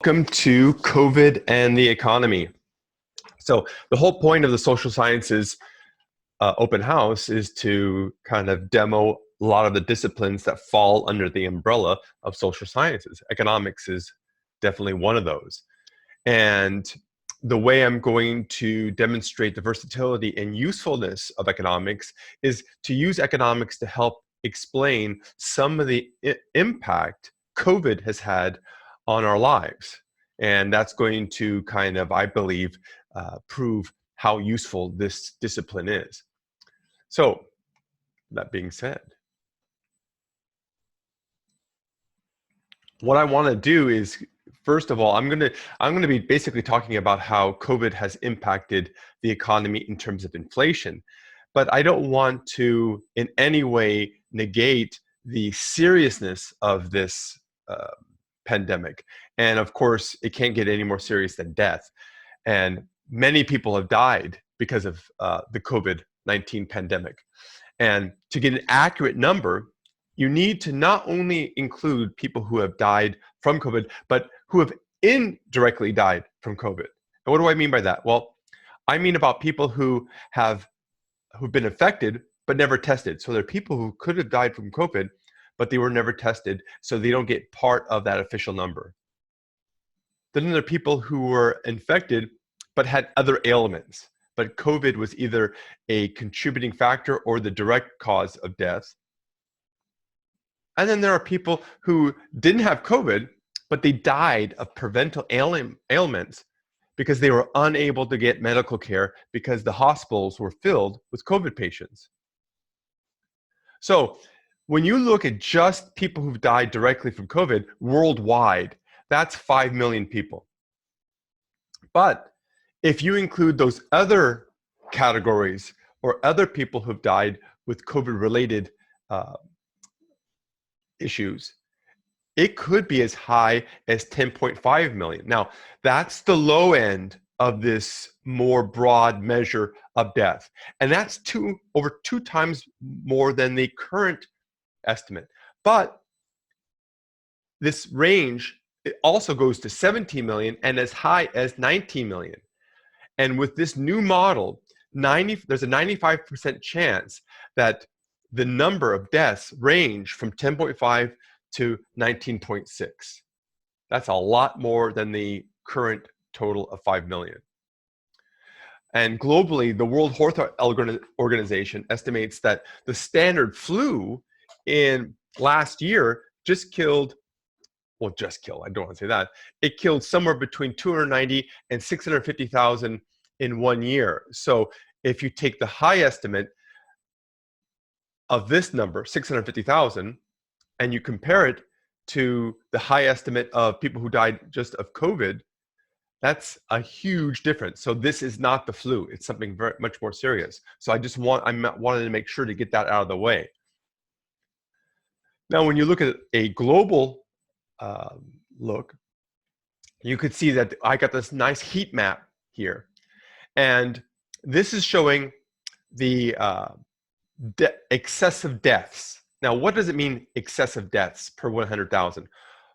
welcome to COVID and the economy. So the whole point of the social sciences open house is to kind of demo a lot of the disciplines that fall under the umbrella of social sciences. Economics is definitely one of those. And the way I'm going to demonstrate the versatility and usefulness of economics is to use economics to help explain some of the impact COVID has had on our lives. And that's going to kind of, I believe, prove how useful this discipline is. So, that being said, what I want to do is, first of all, I'm going to be basically talking about how COVID has impacted the economy in terms of inflation. But I don't want to in any way negate the seriousness of this pandemic. And of course, it can't get any more serious than death. And many people have died because of the COVID-19 pandemic. And to get an accurate number, you need to not only include people who have died from COVID, but who have indirectly died from COVID. And what do I mean by that? Well, I mean about people who've been infected but never tested. So there are people who could have died from COVID, but they were never tested, so they don't get part of that official number. Then there are people who were infected but had other ailments, but COVID was either a contributing factor or the direct cause of death. And then there are people who didn't have COVID, but they died of preventable ailments because they were unable to get medical care because the hospitals were filled with COVID patients. So when you look at just people who've died directly from COVID worldwide, that's 5 million people. But if you include those other categories or other people who've died with COVID-related issues, it could be as high as 10.5 million. Now, that's the low end of this more broad measure of death. And that's over two times more than the current estimate. But this range, it also goes to 17 million and as high as 19 million. And with this new model, there's a 95% chance that the number of deaths range from 10.5 to 19.6. That's a lot more than the current total of 5 million. And globally, the World Health Organization estimates that the standard flu in last year I don't want to say that. It killed somewhere between 290 and 650,000 in 1 year. So if you take the high estimate of this number, 650,000, and you compare it to the high estimate of people who died just of COVID, that's a huge difference. So this is not the flu. It's something very much more serious. So I wanted to make sure to get that out of the way. Now, when you look at a global look, you could see that I got this nice heat map here. And this is showing the excessive deaths. Now, what does it mean, excessive deaths per 100,000?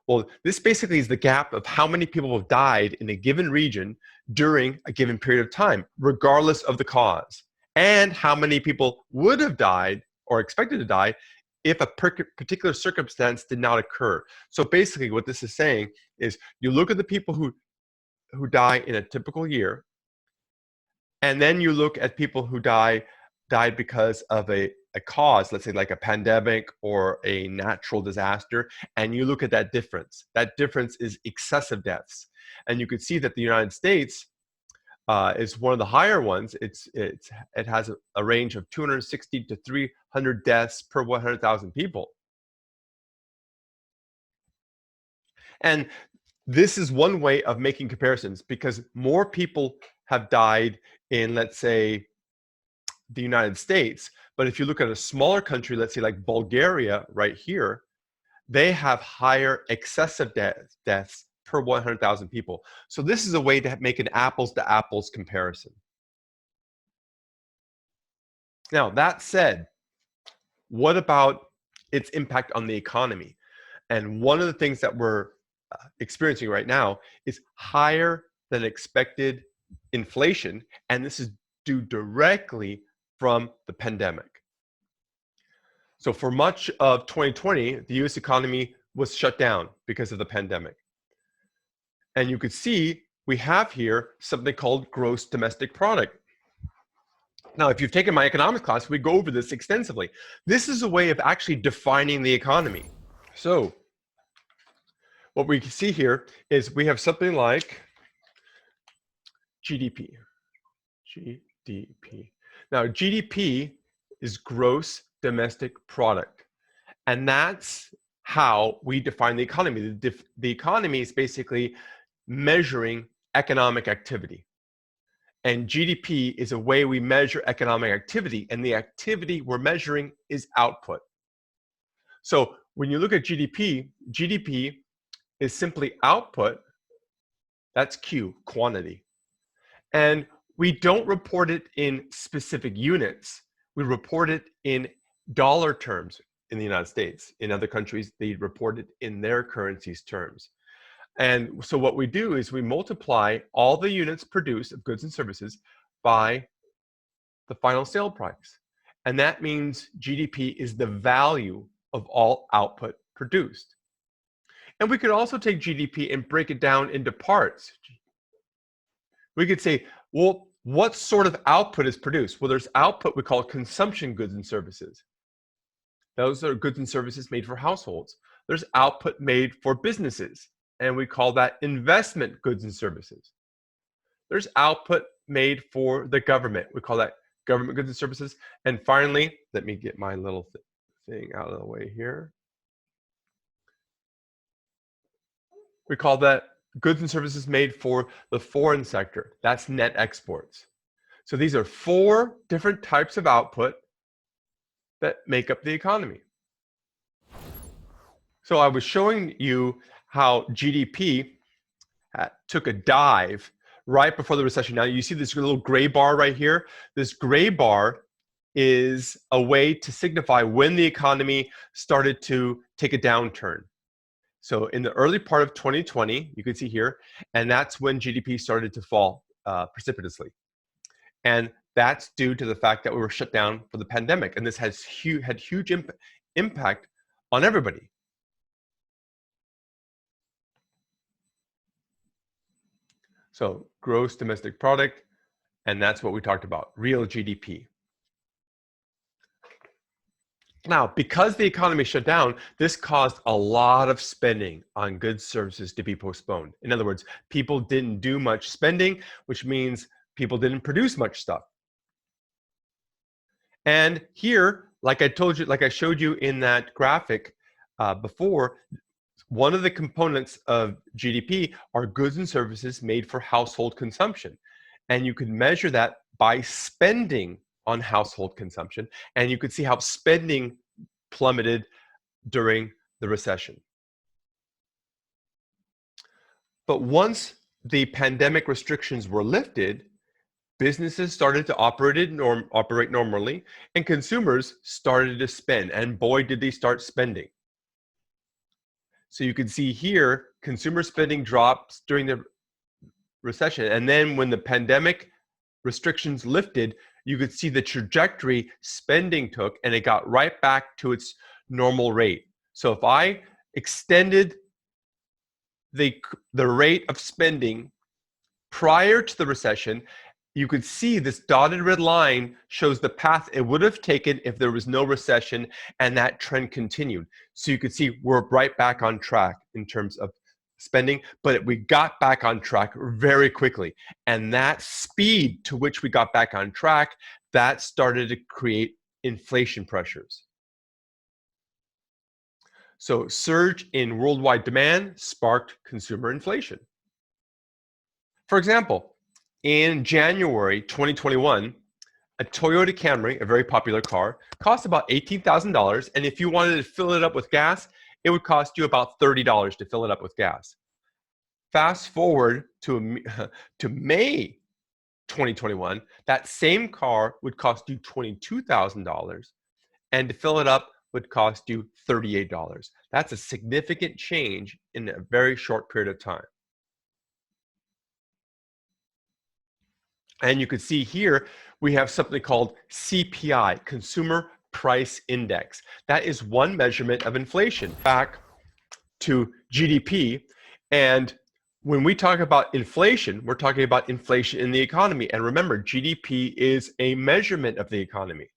Well, this basically is the gap of how many people have died in a given region during a given period of time, regardless of the cause, and how many people would have died or expected to die if a particular circumstance did not occur. So basically what this is saying is you look at the people who die in a typical year, and then you look at people who died because of a cause, let's say like a pandemic or a natural disaster, and you look at that difference. That difference is excessive deaths. And you could see that the United States is one of the higher ones. It has a range of 260 to 300 deaths per 100,000 people. And this is one way of making comparisons because more people have died in, let's say, the United States. But if you look at a smaller country, let's say like Bulgaria right here, they have higher excessive deaths per 100,000 people. So this is a way to make an apples to apples comparison. Now, that said, what about its impact on the economy? And one of the things that we're experiencing right now is higher than expected inflation, and this is due directly from the pandemic. So for much of 2020, the US economy was shut down because of the pandemic. And you could see we have here something called gross domestic product. Now, if you've taken my economics class, we go over this extensively. This is a way of actually defining the economy. So what we can see here is we have something like GDP. GDP. Now, GDP is gross domestic product. And that's how we define the economy. The economy is basically measuring economic activity. And GDP is a way we measure economic activity, and the activity we're measuring is output. So when you look at GDP, GDP is simply output, that's Q, quantity. And we don't report it in specific units, we report it in dollar terms in the United States. In other countries, they report it in their currency's terms. And so what we do is we multiply all the units produced of goods and services by the final sale price. And that means GDP is the value of all output produced. And we could also take GDP and break it down into parts. We could say, well, what sort of output is produced? Well, there's output we call consumption goods and services. Those are goods and services made for households. There's output made for businesses, and we call that investment goods and services. There's output made for the government. We call that government goods and services. And finally, let me get my little thing out of the way here. We call that goods and services made for the foreign sector. That's net exports. So these are 4 different types of output that make up the economy. So I was showing you how GDP took a dive right before the recession. Now you see this little gray bar right here. This gray bar is a way to signify when the economy started to take a downturn. So in the early part of 2020, you can see here, and that's when GDP started to fall precipitously. And that's due to the fact that we were shut down for the pandemic. And this had huge impact on everybody. So gross domestic product, and that's what we talked about, real GDP. Now, because the economy shut down, this caused a lot of spending on goods, services to be postponed. In other words, people didn't do much spending, which means people didn't produce much stuff. And here, like I told you, like I showed you in that graphic before, one of the components of GDP are goods and services made for household consumption. And you could measure that by spending on household consumption. And you could see how spending plummeted during the recession. But once the pandemic restrictions were lifted, businesses started to operate normally, and consumers started to spend. And boy, did they start spending. So you can see here, consumer spending drops during the recession. And then when the pandemic restrictions lifted, you could see the trajectory spending took, and it got right back to its normal rate. So if I extended the rate of spending prior to the recession, you could see this dotted red line shows the path it would have taken if there was no recession, and that trend continued. So you could see we're right back on track in terms of spending, but we got back on track very quickly. And that speed to which we got back on track, that started to create inflation pressures. So surge in worldwide demand sparked consumer inflation. For example, in January 2021, a Toyota Camry, a very popular car, cost about $18,000. And if you wanted to fill it up with gas, it would cost you about $30 to fill it up with gas. Fast forward to May 2021, that same car would cost you $22,000. And to fill it up would cost you $38. That's a significant change in a very short period of time. And you can see here, we have something called CPI, Consumer Price Index. That is one measurement of inflation back to GDP. And when we talk about inflation, we're talking about inflation in the economy. And remember, GDP is a measurement of the economy.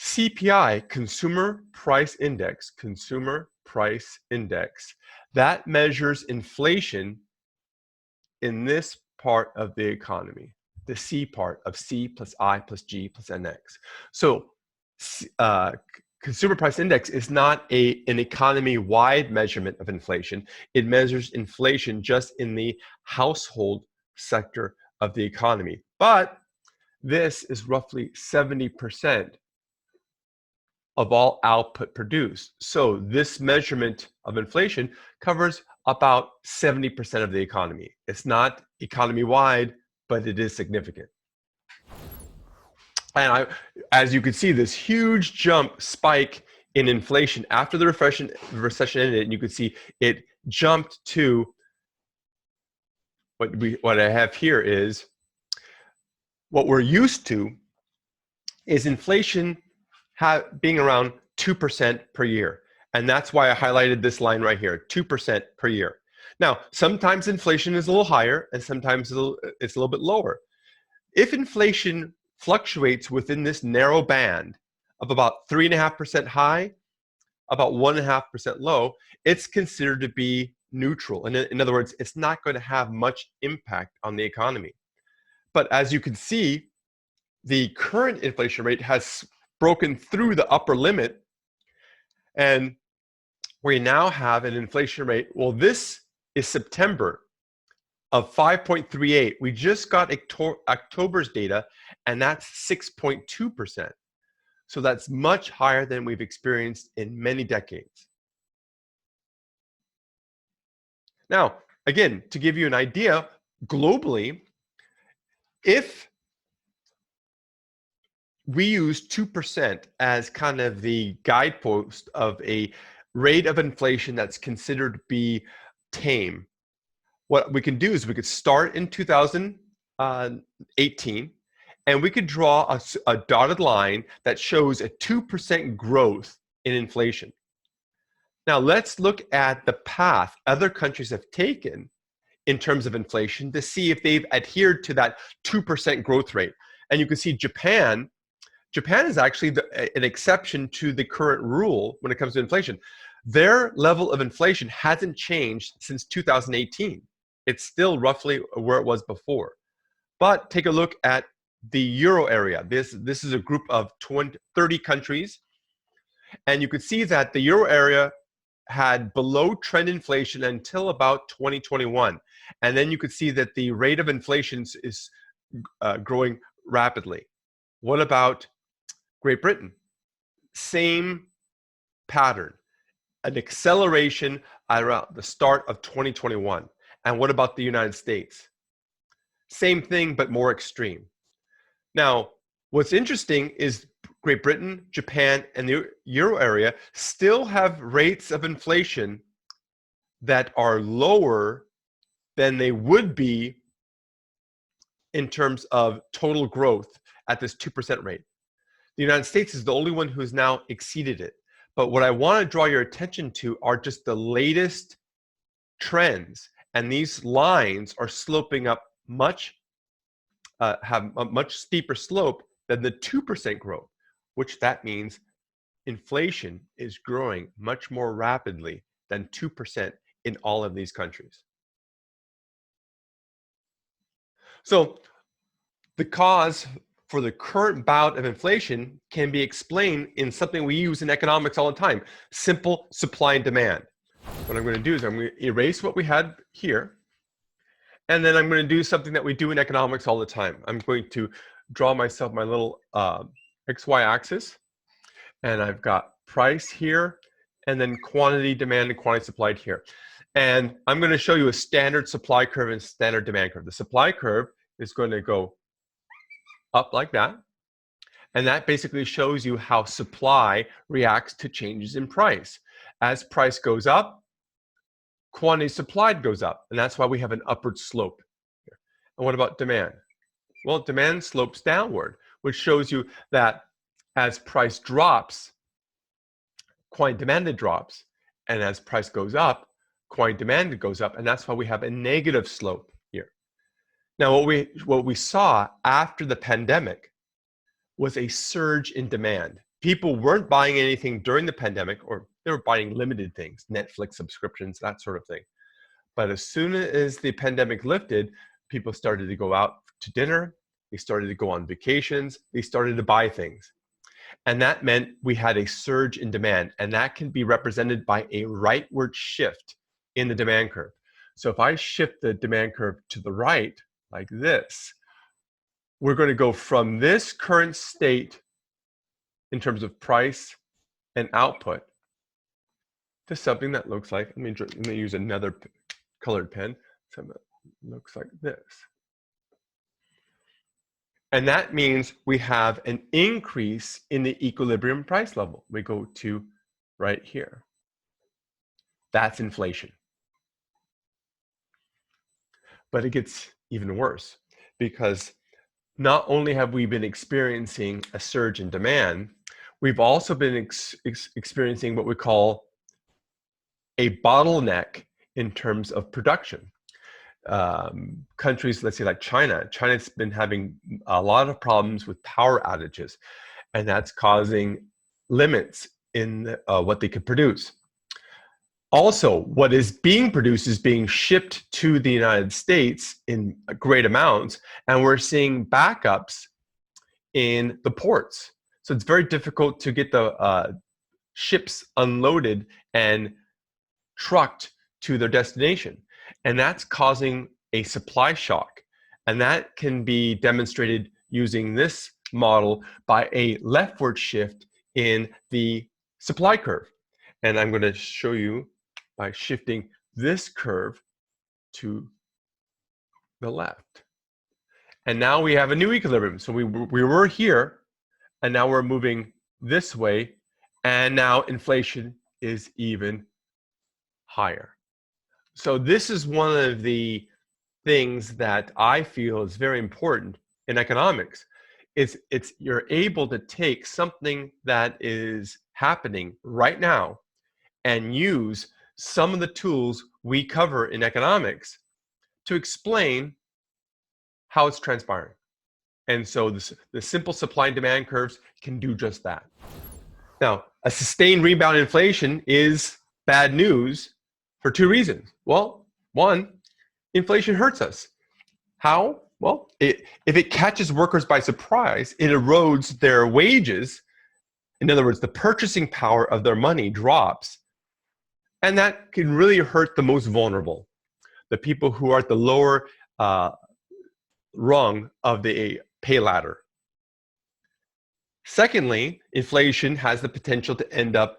CPI, Consumer Price Index, that measures inflation in this part of the economy, the C part of C plus I plus G plus NX. So Consumer Price Index is not an economy-wide measurement of inflation. It measures inflation just in the household sector of the economy. But this is roughly 70% of all output produced. So this measurement of inflation covers about 70% of the economy. It's not economy-wide, but it is significant. And as you can see, this huge spike in inflation after the recession ended, and you can see it jumped to what I have here is what we're used to is inflation being around 2% per year. And that's why I highlighted this line right here, 2% per year. Now, sometimes inflation is a little higher and sometimes it's a little bit lower. If inflation fluctuates within this narrow band of about 3.5% high, about 1.5% low, it's considered to be neutral. And in other words, it's not going to have much impact on the economy. But as you can see, the current inflation rate has broken through the upper limit, and we now have an inflation rate. Well, this is September of 5.38. We just got October's data, and that's 6.2%. So that's much higher than we've experienced in many decades. Now, again, to give you an idea, globally, if we use 2% as kind of the guidepost of a rate of inflation that's considered to be tame, what we can do is we could start in 2018, and we could draw a dotted line that shows a 2% growth in inflation. Now let's look at the path other countries have taken in terms of inflation to see if they've adhered to that 2% growth rate. And you can see Japan is actually an exception to the current rule when it comes to inflation. Their level of inflation hasn't changed since 2018. It's still roughly where it was before. But take a look at the Euro area. This is a group of 30 countries. And you could see that the Euro area had below trend inflation until about 2021. And then you could see that the rate of inflation is growing rapidly. What about Great Britain? Same pattern, an acceleration around the start of 2021. And what about the United States? Same thing, but more extreme. Now, what's interesting is Great Britain, Japan, and the Euro area still have rates of inflation that are lower than they would be in terms of total growth at this 2% rate. The United States is the only one who's now exceeded it. But what I want to draw your attention to are just the latest trends. And these lines are sloping up have a much steeper slope than the 2% growth, which that means inflation is growing much more rapidly than 2% in all of these countries. So the cause for the current bout of inflation can be explained in something we use in economics all the time, simple supply and demand. What I'm going to do is I'm going to erase what we had here, and then I'm going to do something that we do in economics all the time. I'm going to draw myself my little XY axis, and I've got price here, and then quantity demand and quantity supplied here. And I'm going to show you a standard supply curve and standard demand curve. The supply curve is going to go up like that, And that basically shows you how supply reacts to changes in price. As price goes up, quantity supplied goes up. And that's why we have an upward slope here. And what about demand? Well, demand slopes downward, which shows you that as price drops, quantity demanded drops. And as price goes up, quantity demanded goes up. And that's why we have a negative slope here. Now, what we saw after the pandemic was a surge in demand. People weren't buying anything during the pandemic, or they were buying limited things, Netflix subscriptions, that sort of thing. But as soon as the pandemic lifted, people started to go out to dinner, they started to go on vacations, they started to buy things. And that meant we had a surge in demand, and that can be represented by a rightward shift in the demand curve. So if I shift the demand curve to the right, like this, we're going to go from this current state in terms of price and output to something that looks like, let me use another colored pen, something that looks like this. And that means we have an increase in the equilibrium price level. We go to right here. That's inflation. But it gets even worse, because not only have we been experiencing a surge in demand, we've also been experiencing what we call a bottleneck in terms of production. Countries, let's say like China's been having a lot of problems with power outages, and that's causing limits in what they could produce. Also, what is being produced is being shipped to the United States in great amounts, and we're seeing backups in the ports. So it's very difficult to get the ships unloaded and trucked to their destination. And that's causing a supply shock. And that can be demonstrated using this model by a leftward shift in the supply curve. And I'm going to show you by shifting this curve to the left. And now we have a new equilibrium. So we were here, and now we're moving this way, and now inflation is even higher. So this is one of the things that I feel is very important in economics. It's you're able to take something that is happening right now and use some of the tools we cover in economics to explain how it's transpiring. And so the simple supply and demand curves can do just that. Now, a sustained rebound in inflation is bad news for two reasons. Well, one, inflation hurts us. How? Well, if it catches workers by surprise, it erodes their wages. In other words, the purchasing power of their money drops. And that can really hurt the most vulnerable, the people who are at the lower rung of the pay ladder. Secondly, inflation has the potential to end up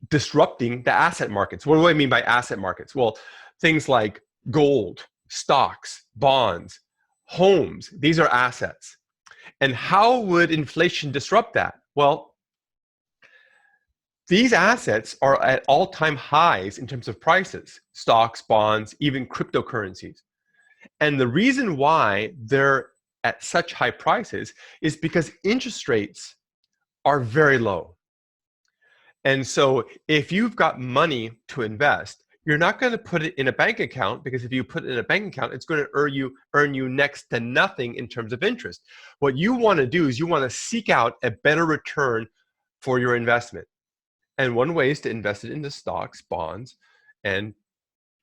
disrupting the asset markets. What do I mean by asset markets? Well, things like gold, stocks, bonds, homes, these are assets. And how would inflation disrupt that? Well, these assets are at all-time highs in terms of prices, stocks, bonds, even cryptocurrencies. And the reason why they're at such high prices is because interest rates are very low. And so if you've got money to invest, you're not going to put it in a bank account, because if you put it in a bank account, it's going to earn you next to nothing in terms of interest. What you want to do is you want to seek out a better return for your investment. And one way is to invest it into stocks, bonds, and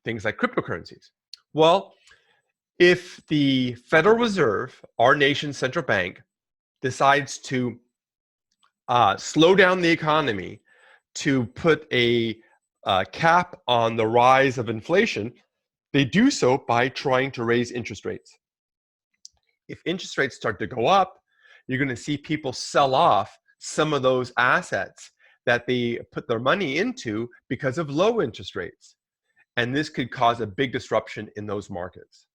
things like cryptocurrencies. Well, if the Federal Reserve, our nation's central bank, decides to slow down the economy to put a cap on the rise of inflation, they do so by trying to raise interest rates. If interest rates start to go up, you're going to see people sell off some of those assets that they put their money into because of low interest rates. And this could cause a big disruption in those markets.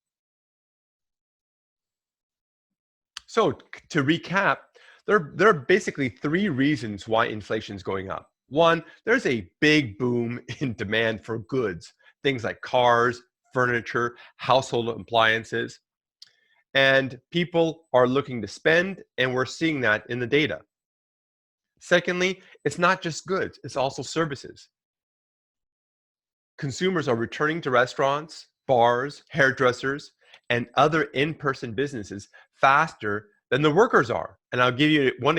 So to recap, There are basically three reasons why inflation is going up. One, there's a big boom in demand for goods, things like cars, furniture, household appliances, and people are looking to spend, and we're seeing that in the data. Secondly, it's not just goods, it's also services. Consumers are returning to restaurants, bars, hairdressers, and other in-person businesses faster than the workers are. And I'll give you one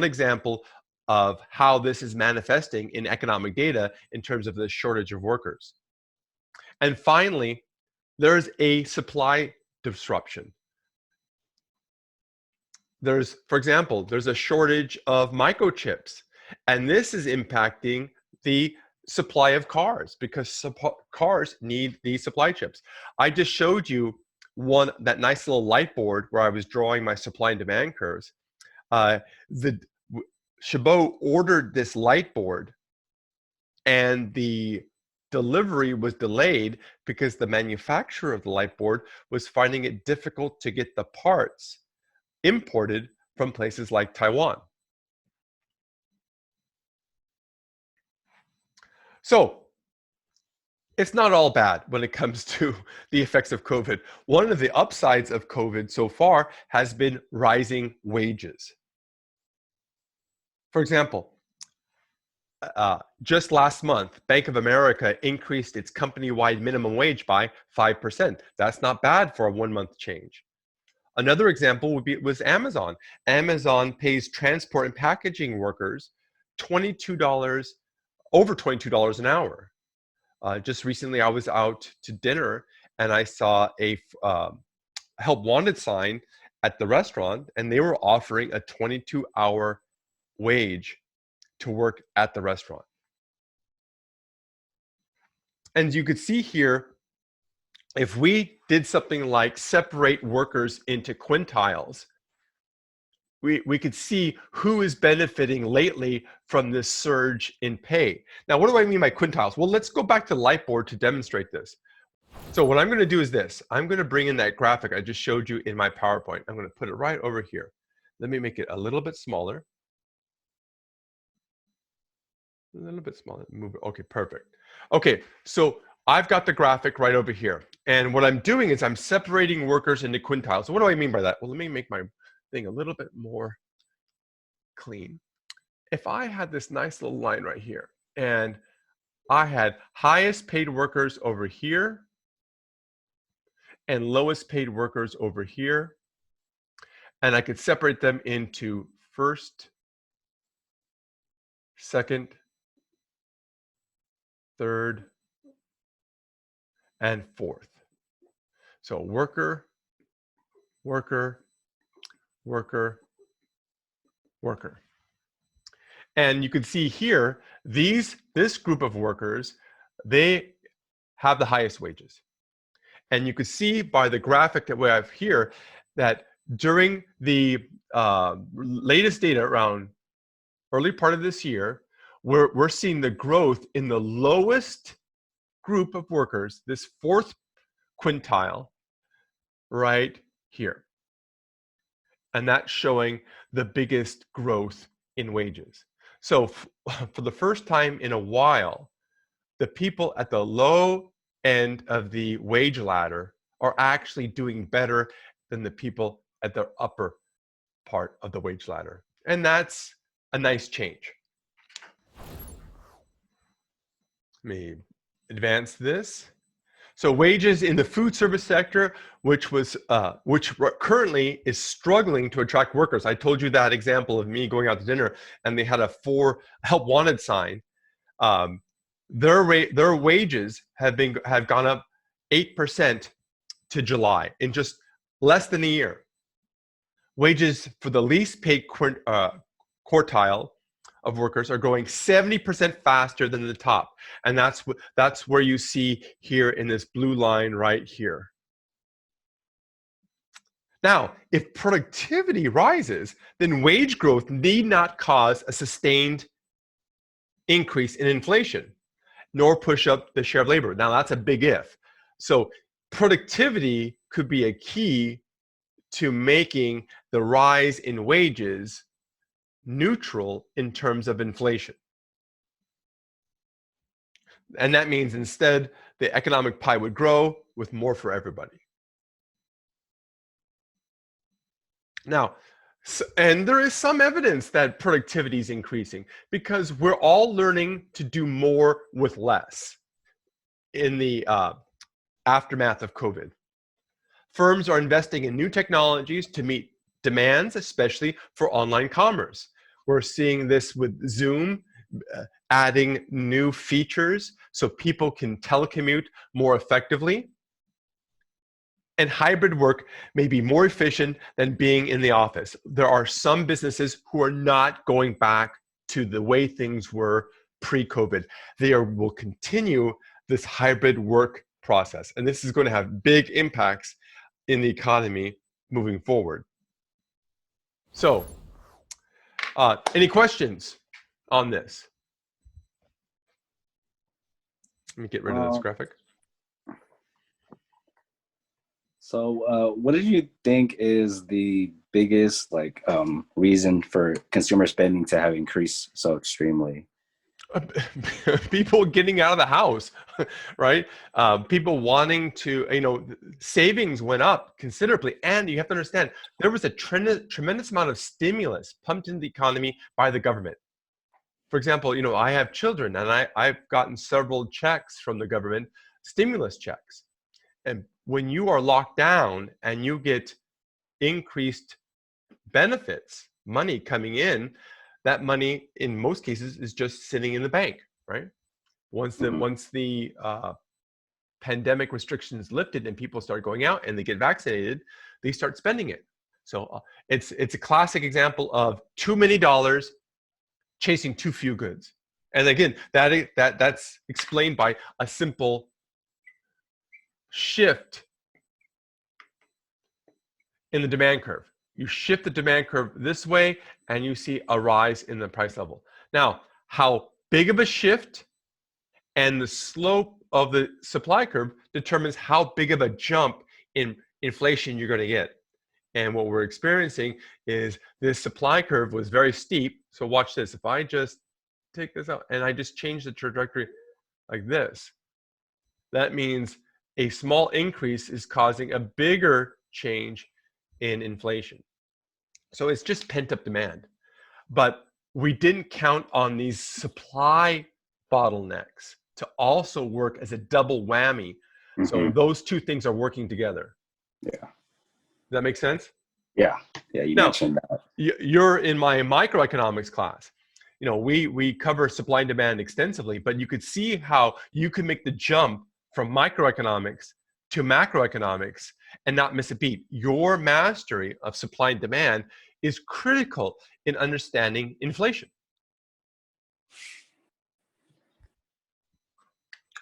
example of how this is manifesting in economic data in terms of the shortage of workers. And finally, there's a supply disruption. For example, there's a shortage of microchips, and this is impacting the supply of cars because cars need these supply chips. I just showed you that nice little light board where I was drawing my supply and demand curves. Chabot ordered this light board, and the delivery was delayed because the manufacturer of the light board was finding it difficult to get the parts imported from places like Taiwan. So it's not all bad when it comes to the effects of COVID. One of the upsides of COVID so far has been rising wages. For example, just last month, Bank of America increased its company-wide minimum wage by 5%. That's not bad for a 1-month change. Another example was Amazon. Amazon pays transport and packaging workers over $22 an hour. Just recently, I was out to dinner and I saw a help wanted sign at the restaurant, and they were offering a 22-hour wage to work at the restaurant. And you could see here, if we did something like separate workers into quintiles, we could see who is benefiting lately from this surge in pay. Now, what do I mean by quintiles? Well, let's go back to the light board to demonstrate this. So what I'm going to do is this. I'm going to bring in that graphic I just showed you in my PowerPoint. I'm going to put it right over here. Let me make it a little bit smaller. A little bit smaller. Move it. Okay, perfect. Okay, so I've got the graphic right over here. And what I'm doing is I'm separating workers into quintiles. So what do I mean by that? Well, let me make my thing a little bit more clean. If I had this nice little line right here, and I had highest paid workers over here and lowest paid workers over here, and I could separate them into first, second, third, and fourth. So worker, worker, worker, worker. And you can see here, this group of workers, they have the highest wages. And you can see by the graphic that we have here that during the latest data around early part of this year, we're seeing the growth in the lowest group of workers, this fourth quintile right here. And that's showing the biggest growth in wages. So for the first time in a while, the people at the low end of the wage ladder are actually doing better than the people at the upper part of the wage ladder. And that's a nice change. Let me advance this. So wages in the food service sector, which currently is struggling to attract workers. I told you that example of me going out to dinner and they had a help wanted sign. Their wages have gone up 8% to July in just less than a year. Wages for the least paid quartile of workers are growing 70% faster than the top. And that's where you see here in this blue line right here. Now, if productivity rises, then wage growth need not cause a sustained increase in inflation, nor push up the share of labor. Now, that's a big if. So productivity could be a key to making the rise in wages neutral in terms of inflation. And that means instead, the economic pie would grow with more for everybody. Now, and there is some evidence that productivity is increasing because we're all learning to do more with less in the aftermath of COVID. Firms are investing in new technologies to meet demands, especially for online commerce. We're seeing this with Zoom adding new features so people can telecommute more effectively. And hybrid work may be more efficient than being in the office. There are some businesses who are not going back to the way things were pre-COVID. They will continue this hybrid work process. And this is going to have big impacts in the economy moving forward. So, any questions on this? Let me get rid of this graphic. So what did you think is the biggest reason for consumer spending to have increased so extremely? People getting out of the house, right? People wanting to, savings went up considerably. And you have to understand, there was a tremendous amount of stimulus pumped into the economy by the government. For example, I have children and I've gotten several checks from the government, stimulus checks. And when you are locked down and you get increased benefits, money coming in, that money in most cases is just sitting in the bank, right? Once the pandemic restrictions lifted and people start going out and they get vaccinated, they start spending it. So it's a classic example of too many dollars chasing too few goods. And again, that's explained by a simple shift in the demand curve. You shift the demand curve this way and you see a rise in the price level. Now, how big of a shift and the slope of the supply curve determines how big of a jump in inflation you're going to get. And what we're experiencing is this supply curve was very steep. So watch this. If I just take this out and I just change the trajectory like this, that means a small increase is causing a bigger change in inflation. So it's just pent-up demand. But we didn't count on these supply bottlenecks to also work as a double whammy. So those two things are working together. Yeah. Does that make sense? Yeah. Yeah, you mentioned that. You're in my microeconomics class. We cover supply and demand extensively, but you could see how you can make the jump from microeconomics to macroeconomics and not miss a beat. Your mastery of supply and demand is critical in understanding inflation.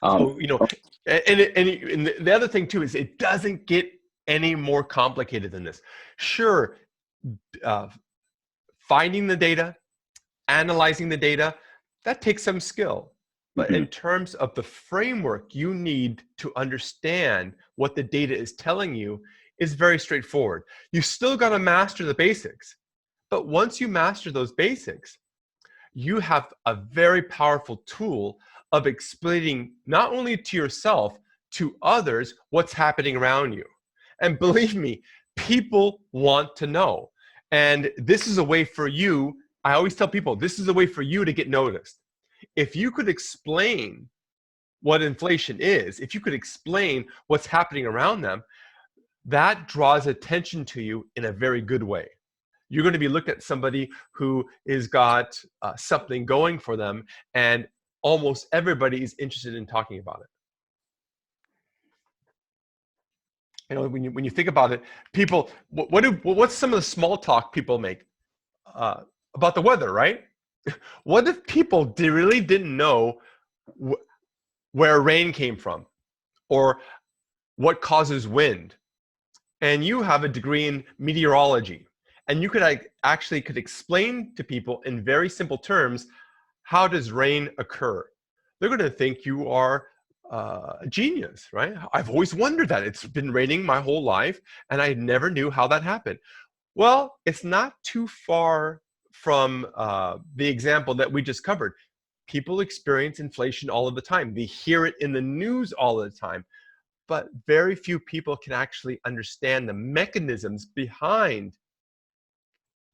So, and the other thing too is it doesn't get any more complicated than this. Sure, finding the data, analyzing the data, that takes some skill. But in terms of the framework you need to understand what the data is telling you is very straightforward. You still got to master the basics. But once you master those basics, you have a very powerful tool of explaining not only to yourself, to others, what's happening around you. And believe me, people want to know. And this is a way for you, I always tell people, this is a way for you to get noticed. If you could explain what inflation is, if you could explain what's happening around them, that draws attention to you in a very good way. You're going to be looked at somebody who has got something going for them, and almost everybody is interested in talking about it. When you think about it, people, what's some of the small talk people make about the weather, right? What if people really didn't know where rain came from or what causes wind? And you have a degree in meteorology, and you could actually explain to people in very simple terms, how does rain occur? They're going to think you are a genius, right? I've always wondered that. It's been raining my whole life, and I never knew how that happened. Well, it's not too far from the example that we just covered. People experience inflation all of the time. They hear it in the news all the time, but very few people can actually understand the mechanisms behind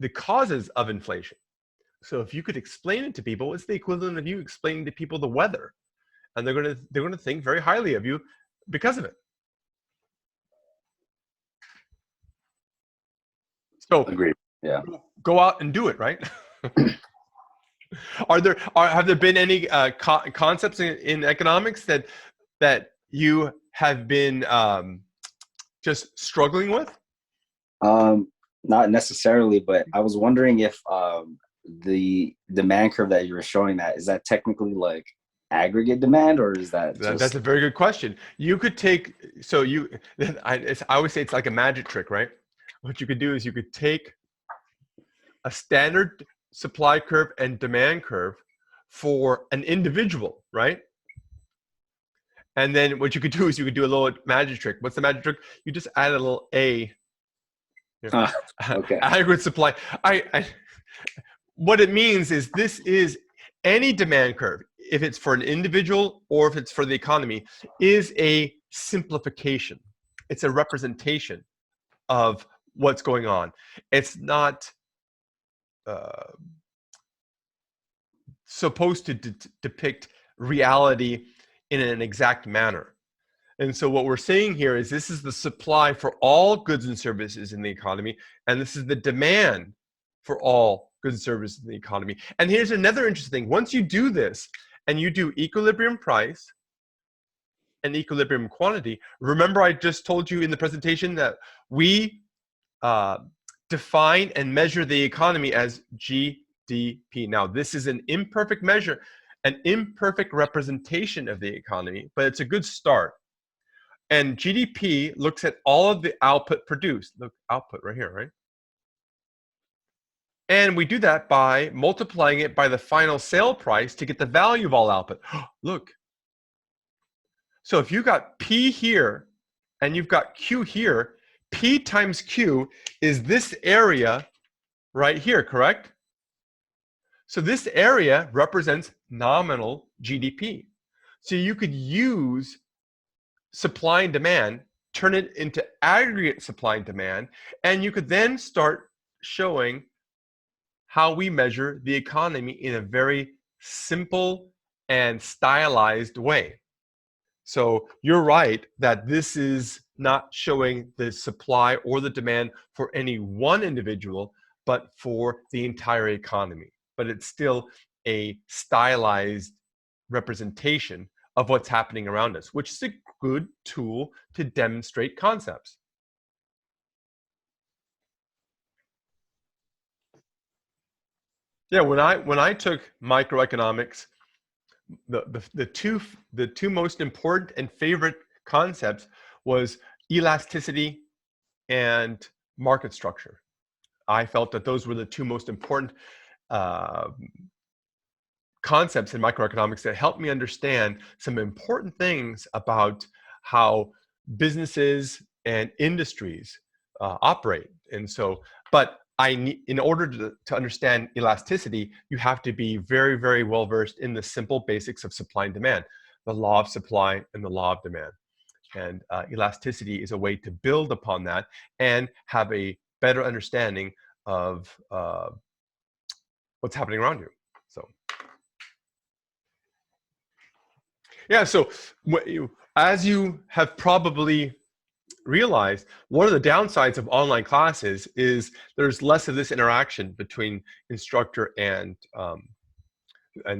the causes of inflation. So if you could explain it to people, it's the equivalent of you explaining to people the weather, and they're gonna think very highly of you because of it. So Agreed. Yeah. go out and do it, right? Have there been any concepts in economics that you have been just struggling with? Not necessarily, but I was wondering if the demand curve that you were showing, that is that technically like aggregate demand, or is that just... That's a very good question. You could take, so you, I always say it's like a magic trick, right? What you could do is you could take a standard supply curve and demand curve for an individual, right? And then what you could do is you could do a little magic trick. What's the magic trick? You just add a little A. Okay. Aggregate supply. What it means is this is any demand curve, if it's for an individual or if it's for the economy, is a simplification. It's a representation of what's going on. It's not supposed to depict reality in an exact manner. And so what we're saying here is this is the supply for all goods and services in the economy, and this is the demand for all goods and services in the economy. And here's another interesting thing. Once you do this and you do equilibrium price and equilibrium quantity, remember I just told you in the presentation that we define and measure the economy as GDP. Now, this is an imperfect measure, an imperfect representation of the economy, but it's a good start. And GDP looks at all of the output produced. Look, output right here, right? And we do that by multiplying it by the final sale price to get the value of all output. Look. So if you got P here and you've got Q here, P times Q is this area right here, correct? So this area represents nominal GDP. So you could use supply and demand, turn it into aggregate supply and demand, and you could then start showing how we measure the economy in a very simple and stylized way. So you're right that this is not showing the supply or the demand for any one individual, but for the entire economy. But it's still a stylized representation of what's happening around us, which is a good tool to demonstrate concepts. Yeah, when I took microeconomics, the two most important and favorite concepts was elasticity and market structure. I felt that those were the two most important concepts in microeconomics that helped me understand some important things about how businesses and industries operate. And so, but in order to understand elasticity, you have to be very, very well versed in the simple basics of supply and demand, the law of supply and the law of demand. And elasticity is a way to build upon that and have a better understanding of what's happening around you. So, yeah, so as you have probably realized, one of the downsides of online classes is there's less of this interaction between instructor and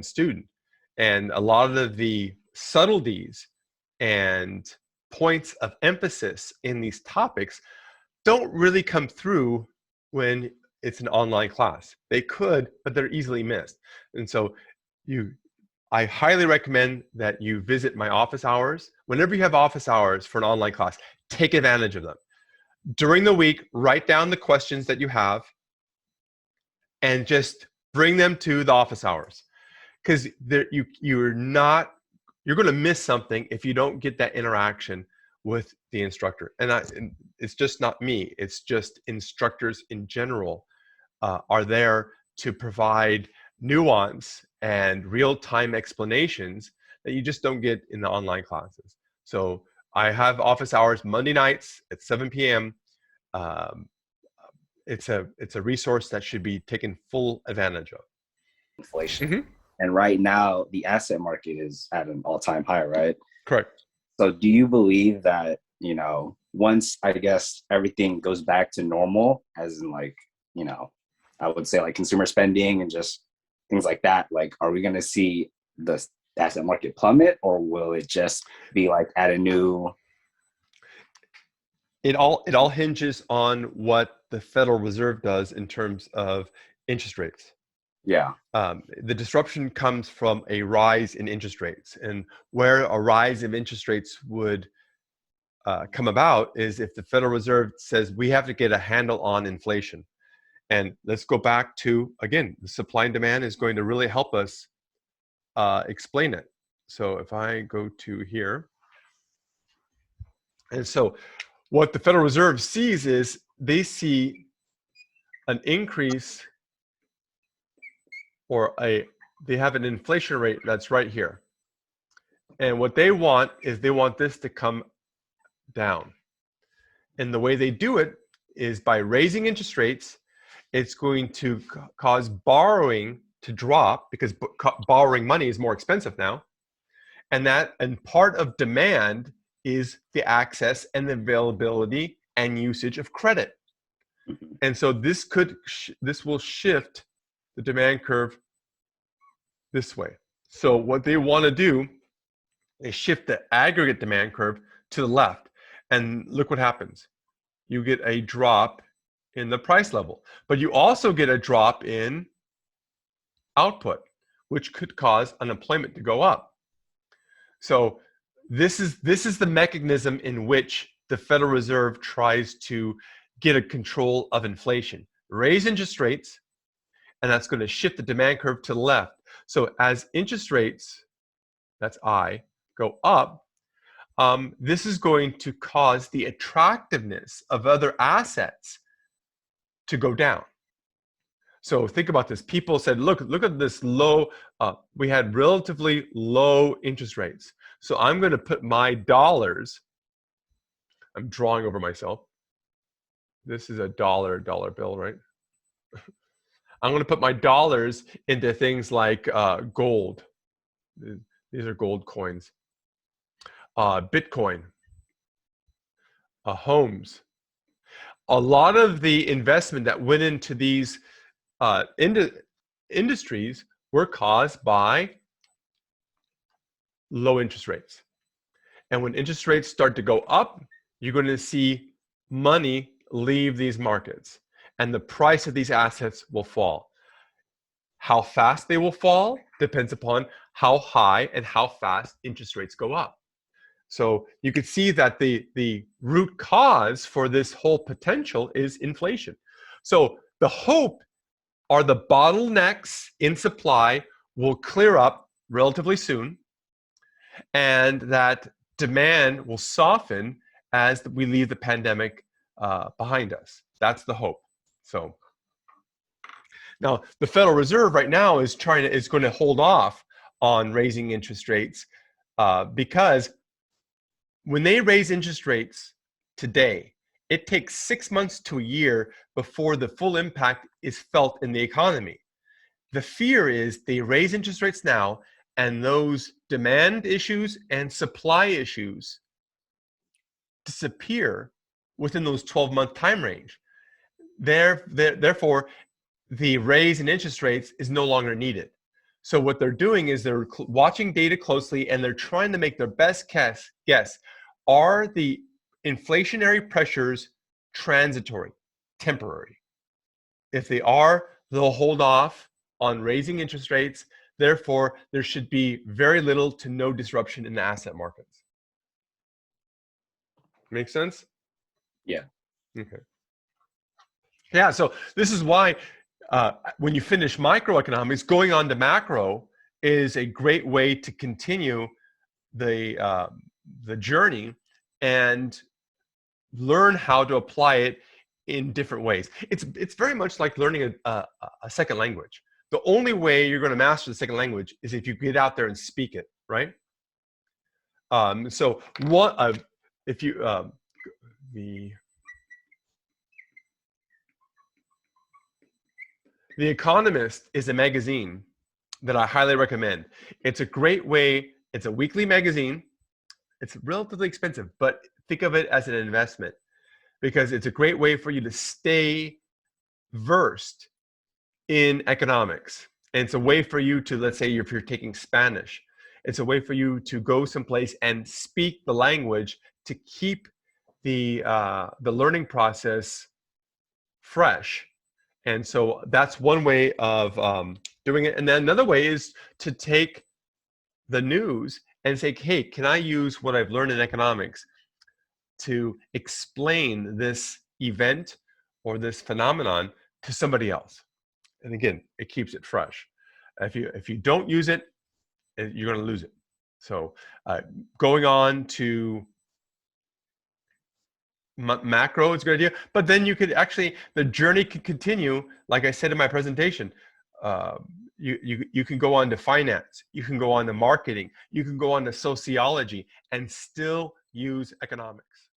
student. And a lot of the subtleties and points of emphasis in these topics don't really come through when it's an online class. They could, but they're easily missed. And so I highly recommend that you visit my office hours. Whenever you have office hours for an online class, take advantage of them. During the week, write down the questions that you have and just bring them to the office hours, because you're you're going to miss something if you don't get that interaction with the instructor. And it's just not me. It's just instructors in general are there to provide nuance and real-time explanations that you just don't get in the online classes. So I have office hours Monday nights at 7 p.m. It's a resource that should be taken full advantage of. Inflation. Mm-hmm. And right now, the asset market is at an all-time high, right? Correct. So do you believe that, you know, once, I guess, everything goes back to normal, as in like, you know, I would say like consumer spending and just things like that, like, are we going to see the asset market plummet, or will it just be like at a new? It all hinges on what the Federal Reserve does in terms of interest rates. Yeah. The disruption comes from a rise in interest rates, and where a rise in interest rates would come about is if the Federal Reserve says we have to get a handle on inflation. And let's go back to, again, the supply and demand is going to really help us explain it. So if I go to here, and so what the Federal Reserve sees is they see an increase, or they have an inflation rate that's right here. And what they want is they want this to come down. And the way they do it is by raising interest rates. It's going to cause borrowing to drop because borrowing money is more expensive now. And part of demand is the access and the availability and usage of credit. And so this will shift the demand curve this way. So what they want to do is shift the aggregate demand curve to the left. And look what happens. You get a drop in the price level, but you also get a drop in output, which could cause unemployment to go up. So this is the mechanism in which the Federal Reserve tries to get a control of inflation. Raise interest rates, and that's going to shift the demand curve to the left. So as interest rates, that's I, go up, this is going to cause the attractiveness of other assets to go down. So think about this. People said, look at this low, we had relatively low interest rates. So I'm going to put my dollars, I'm drawing over myself. This is a dollar bill, right? I'm going to put my dollars into things like gold. These are gold coins. Bitcoin. Homes. A lot of the investment that went into these industries were caused by low interest rates. And when interest rates start to go up, you're going to see money leave these markets, and the price of these assets will fall. How fast they will fall depends upon how high and how fast interest rates go up. So you could see that the root cause for this whole potential is inflation. So the hope are the bottlenecks in supply will clear up relatively soon, and that demand will soften as we leave the pandemic behind us. That's the hope. So now the Federal Reserve right now is going to hold off on raising interest rates because when they raise interest rates today, it takes 6 months to a year before the full impact is felt in the economy. The fear is they raise interest rates now, and those demand issues and supply issues disappear within those 12-month time range. Therefore, the raise in interest rates is no longer needed. So what they're doing is they're watching data closely, and they're trying to make their best guess. Are the inflationary pressures transitory, temporary? If they are, they'll hold off on raising interest rates. Therefore, there should be very little to no disruption in the asset markets. Make sense? Yeah. Okay. Yeah, so this is why when you finish microeconomics, going on to macro is a great way to continue the journey and learn how to apply it in different ways. It's very much like learning a second language. The only way you're going to master the second language is if you get out there and speak it, right? So what if you the The Economist is a magazine that I highly recommend. It's a great way. It's a weekly magazine. It's relatively expensive, but think of it as an investment because it's a great way for you to stay versed in economics. And it's a way for you to, let's say, if you're taking Spanish, it's a way for you to go someplace and speak the language to keep the learning process fresh. And so that's one way of doing it. And then another way is to take the news and say, hey, can I use what I've learned in economics to explain this event or this phenomenon to somebody else? And again, it keeps it fresh. If you don't use it, you're going to lose it. So going on to macro is a good idea, but then you could actually, the journey could continue. Like I said in my presentation, you can go on to finance, you can go on to marketing, you can go on to sociology and still use economics.